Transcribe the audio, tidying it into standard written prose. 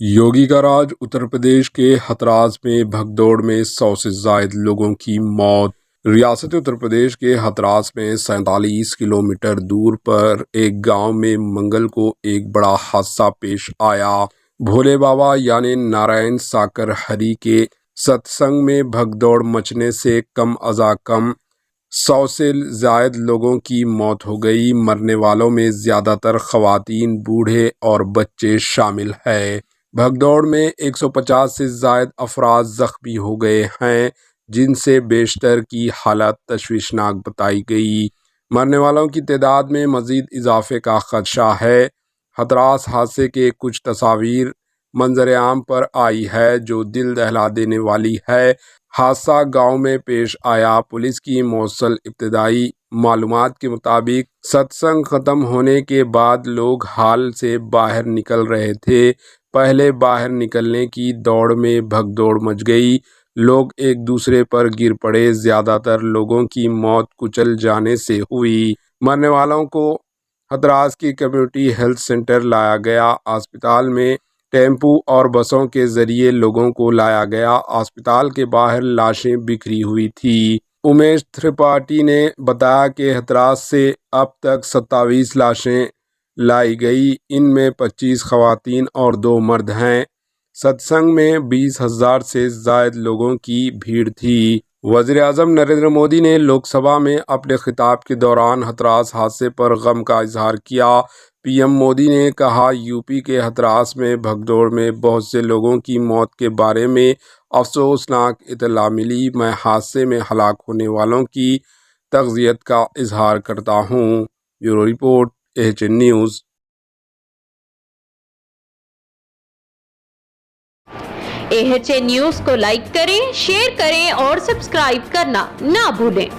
योगी का राज। उत्तर प्रदेश के हथरास में भगदौड़ में 100 से जायद लोगों की मौत। रियासत उत्तर प्रदेश के हथरास में 47 किलोमीटर दूर पर एक गांव में मंगल को एक बड़ा हादसा पेश आया। भोले बाबा यानी नारायण साकर हरि के सत्संग में भगदौड़ मचने से कम अज़ कम 100 से जायद लोगों की मौत हो गई। मरने वालों में ज़्यादातर ख़वातीन, बूढ़े और बच्चे शामिल हैं। भगदौड़ में 150 से जायद अफराद ज़ख्मी हो गए हैं, जिनसे बेशतर की हालत तशवीशनाक बताई गई। मरने वालों की तादाद में मज़ीद इजाफे का खदशा है। हथरास हादसे के कुछ तस्वीर मंजर आम पर आई है जो दिल दहला देने वाली है। हादसा गांव में पेश आया। पुलिस की मौसल इब्तदाई मालूमात के मुताबिक सत्संग ख़त्म होने के बाद लोग हाल से बाहर निकल रहे थे। पहले बाहर निकलने की दौड़ में भगदौड़ मच गई। लोग एक दूसरे पर गिर पड़े। ज़्यादातर लोगों की मौत कुचल जाने से हुई। मरने वालों को हथरास की कम्युनिटी हेल्थ सेंटर लाया गया। अस्पताल में टेम्पू और बसों के जरिए लोगों को लाया गया। अस्पताल के बाहर लाशें बिखरी हुई थी। उमेश त्रिपाठी ने बताया कि हथरास से अब तक 27 लाशें लाई गई। इनमें 25 ख़वातीन और 2 मर्द हैं। सत्संग में 20,000 से जायद लोगों की भीड़ थी। वज़ीर आज़म नरेंद्र मोदी ने लोकसभा में अपने खिताब के दौरान हथरास हादसे पर गम का इजहार किया। पीएम मोदी ने कहा, यूपी के हथरास में भगदौड़ में बहुत से लोगों की मौत के बारे में अफसोसनाक इत्तला मिली। मैं हादसे में हलाक होने वालों की तज़ियत का इजहार करता हूँ। Bureau report, AHN news. AHN news को लाइक करें, शेयर करें और सब्सक्राइब करना ना भूलें।